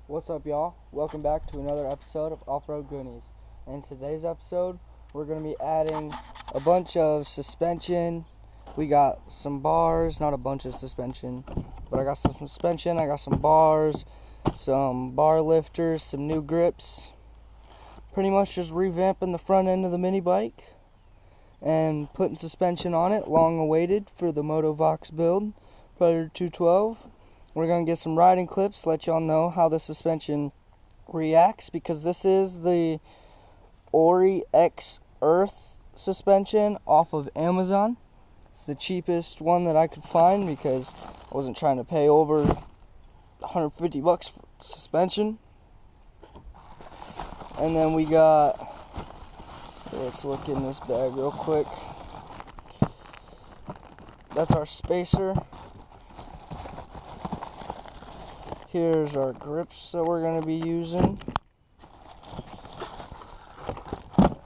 What's up, y'all? Welcome back to another episode of Off-Road Goonies. In today's episode, we're going to be adding a bunch of suspension. We got some bars, not a bunch of suspension, but I got some suspension, I got some bars, some bar lifters, some new grips. Pretty much just revamping the front end of the mini bike and putting suspension on it, long awaited for the MotoVox build, Predator 212. We're going to get some riding clips, let y'all know how the suspension reacts, because this is the Ori X Earth suspension off of Amazon. It's the cheapest one that I could find because I wasn't trying to pay over 150 bucks for suspension. And then we got, let's look in this bag real quick. That's our spacer. Here's our grips that we're going to be using.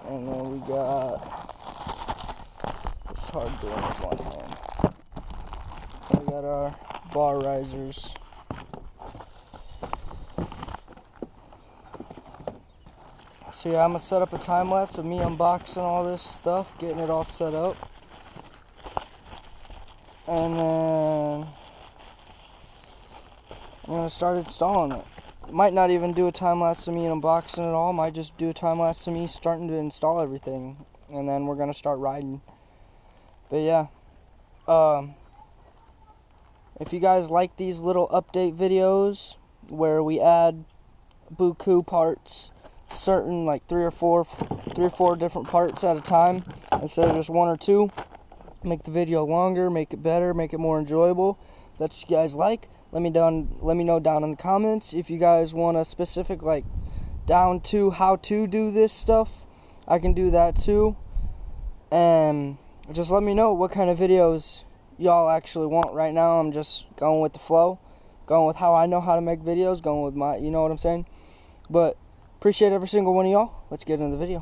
And then we got, it's hard doing with one hand. We got our bar risers. So yeah, I'm going to set up a time lapse of me unboxing all this stuff, getting it all set up. And then I'm going to start installing it. Might not even do a time-lapse of me unboxing it all. Might just do a time-lapse of me starting to install everything. And then we're going to start riding. But yeah. If you guys like these little update videos where we add buku parts, certain like three or four different parts at a time instead of just one or two, make the video longer, make it better, make it more enjoyable. If that's what you guys like. Let me know down in the comments. If you guys want a specific, like, down to how to do this stuff, I can do that too. And just let me know what kind of videos y'all actually want. Right now, I'm just going with the flow, going with how I know how to make videos, going with my, you know what I'm saying? But appreciate every single one of y'all. Let's get into the video.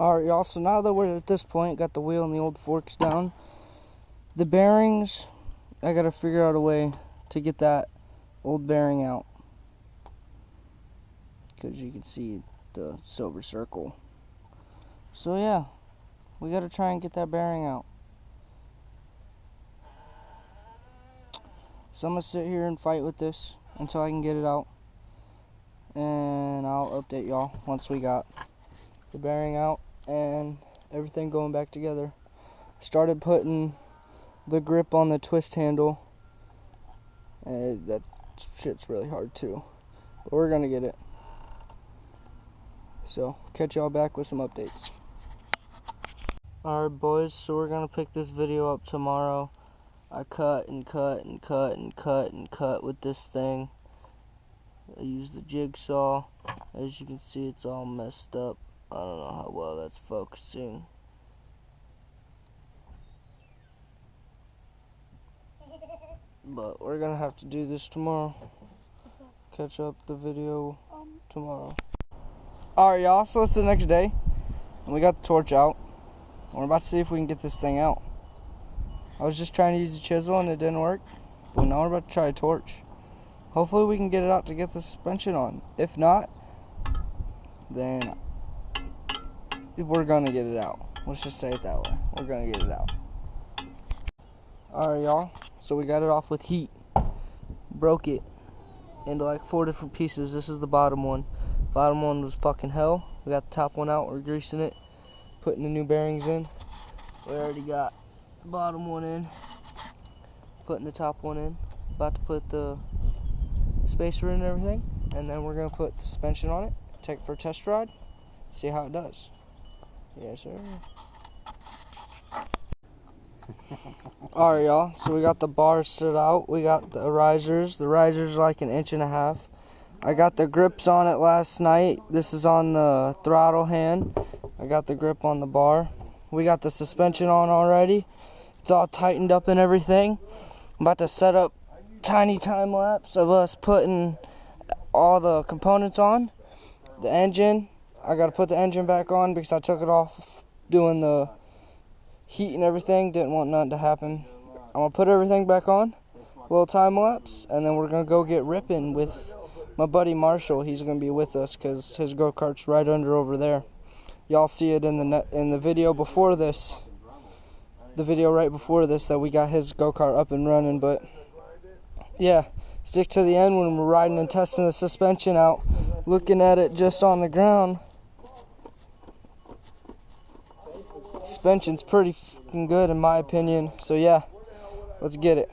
Alright, y'all, so now that we're at this point, got the wheel and the old forks down, the bearings, I gotta figure out a way to get that old bearing out, because you can see the silver circle. So yeah, we gotta try and get that bearing out. So I'm gonna sit here and fight with this until I can get it out, and I'll update y'all once we got the bearing out and everything going back together. Started putting the grip on the twist handle, and that shit's really hard too, but we're gonna get it. So catch y'all back with some updates. Alright boys, so we're gonna pick this video up tomorrow. I cut and cut and cut and cut and cut with this thing. I used the jigsaw. As you can see, it's all messed up. I don't know how well that's focusing. But we're gonna have to do this tomorrow. Catch up the video tomorrow. Alright, y'all, so it's the next day, and we got the torch out. We're about to see if we can get this thing out. I was just trying to use a chisel and it didn't work, but now we're about to try a torch. Hopefully we can get it out to get the suspension on. If not, then we're gonna get it out. Let's just say it that way. We're gonna get it out. Alright, y'all, so we got it off with heat. Broke it into like 4 different pieces. This is the bottom one. Bottom one was fucking hell. We got the top one out. We're greasing it, putting the new bearings in. We already got the bottom one in, putting the top one in. About to put the spacer in and everything, and then we're gonna put the suspension on it, take it for a test ride, see how it does. Yes, sir. Alright, y'all, so we got the bars set out. We got the risers. The risers are like 1.5 inches. I got the grips on it last night. This is on the throttle hand. I got the grip on the bar. We got the suspension on already. It's all tightened up and everything. I'm about to set up tiny time lapse of us putting all the components on. The engine, I gotta put the engine back on because I took it off doing the heat and everything. Didn't want nothing to happen. I'm gonna put everything back on, a little time lapse, and then we're gonna go get ripping with my buddy Marshall. He's gonna be with us because his go-kart's right under over there. Y'all see it in the video before this. The video right before this that we got his go-kart up and running. But yeah, stick to the end when we're riding and testing the suspension out. Looking at it just on the ground, suspension's pretty fucking good in my opinion. So yeah, let's get it.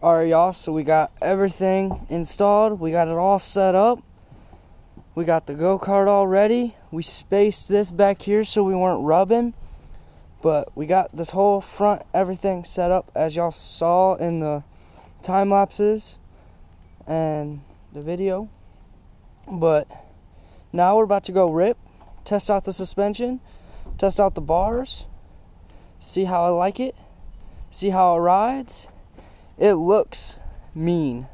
Alright, y'all, so we got everything installed. We got it all set up. We got the go-kart all ready. We spaced this back here so we weren't rubbing. But we got this whole front, everything set up as y'all saw in the time lapses and the video. But now we're about to go rip, test out the suspension, test out the bars, see how I like it, see how it rides. It looks mean.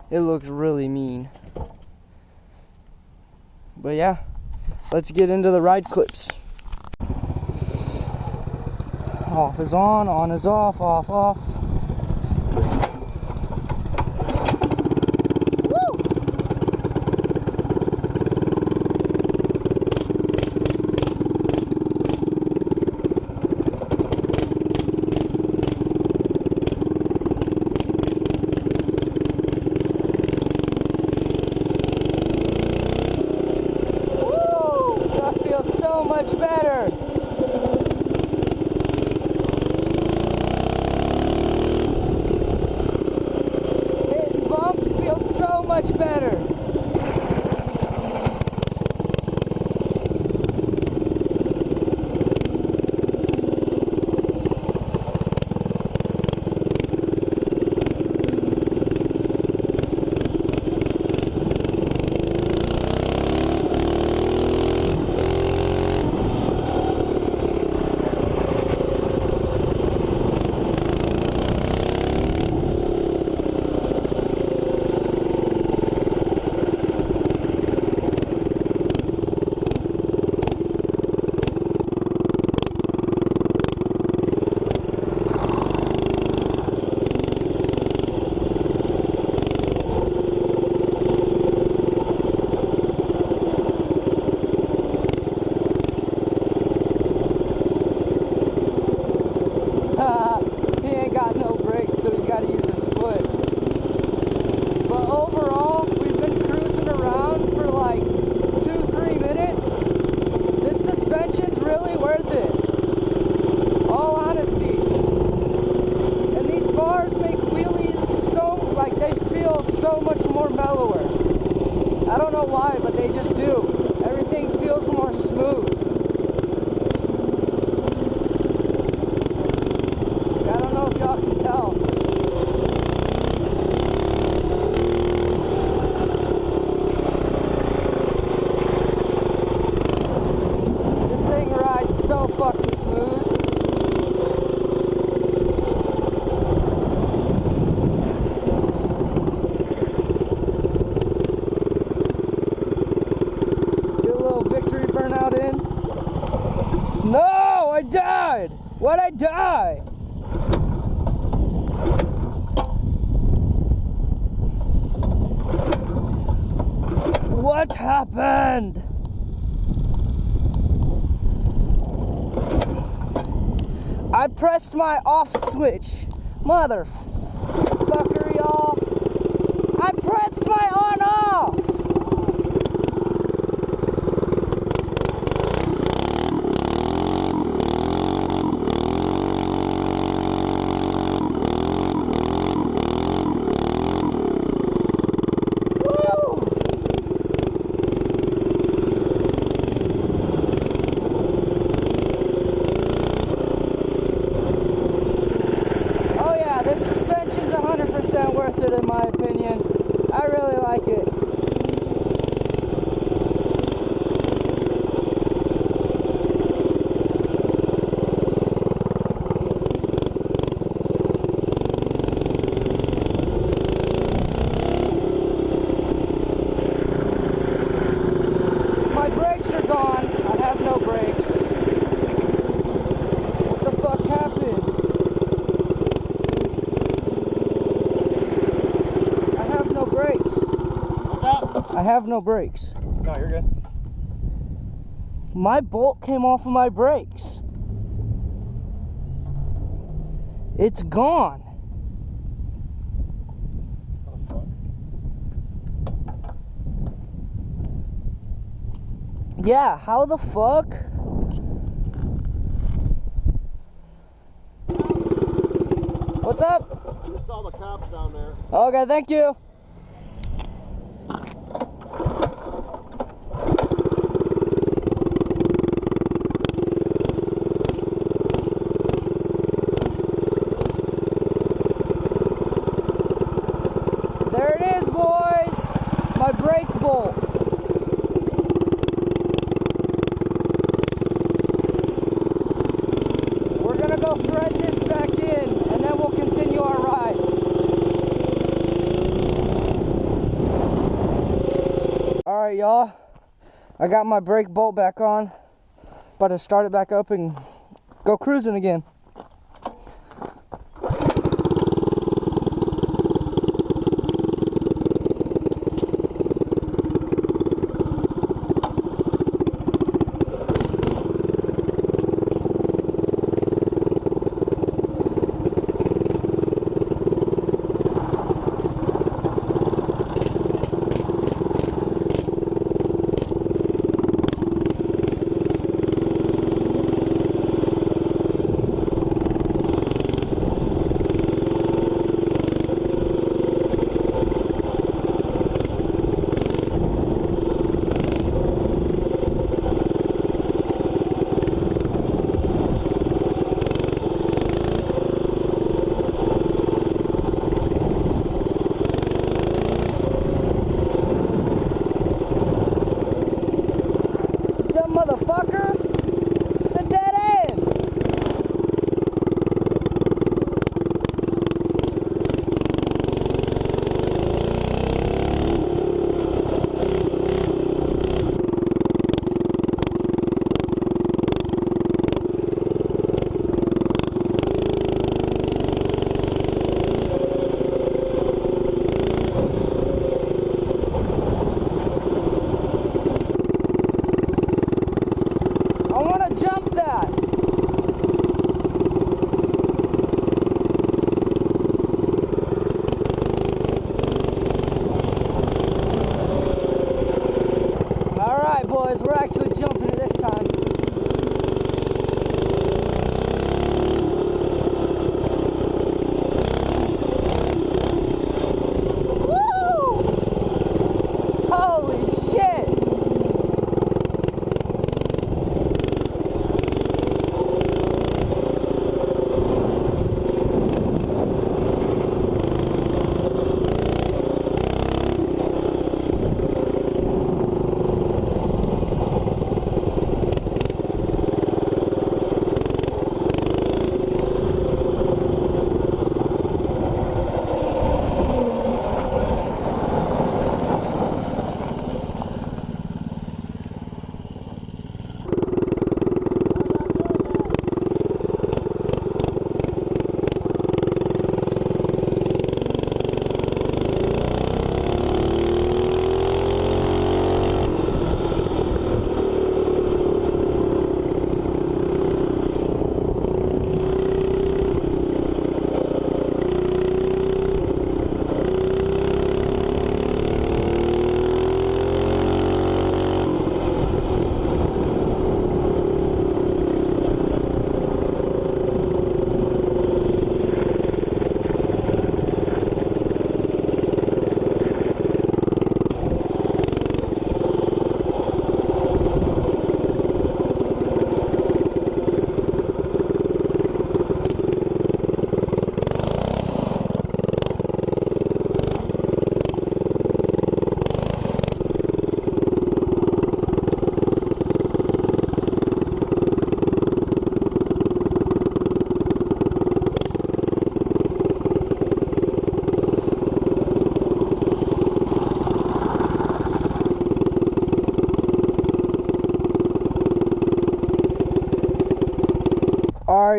It looks really mean. But yeah, let's get into the ride clips. Off is on is off, off. Much better. happened? I pressed my off switch. Motherfucker, y'all. I pressed my on off. This suspension's 100% worth it in my opinion. I really like it. My brakes are gone. I have no brakes. What the fuck happened? I have no brakes. No, you're good. My bolt came off of my brakes. It's gone. What the fuck? Yeah, how the fuck? What's up? Just saw the cops down there. Okay, thank you. There it is, boys. My brake bolt. We're gonna go thread this back in, and then we'll continue our ride. Alright, y'all. I got my brake bolt back on. About to start it back up and go cruising again.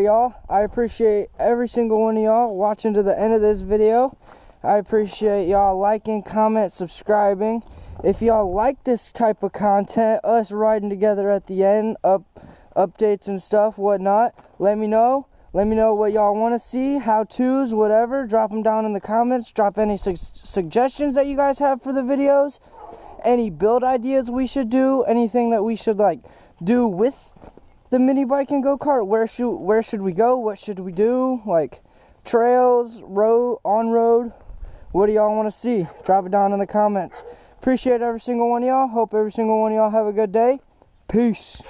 Alright, y'all. I appreciate every single one of y'all watching to the end of this video. I appreciate y'all liking, comment, subscribing. If y'all like this type of content, us riding together at the end, updates and stuff, whatnot, let me know. Let me know what y'all want to see, how-tos, whatever. Drop them down in the comments. Drop any suggestions that you guys have for the videos. Any build ideas we should do. Anything that we should, like, do with the mini bike and go-kart. Where should we go? What should we do? Like, trails, road, on-road. What do y'all want to see? Drop it down in the comments. Appreciate every single one of y'all. Hope every single one of y'all have a good day. Peace.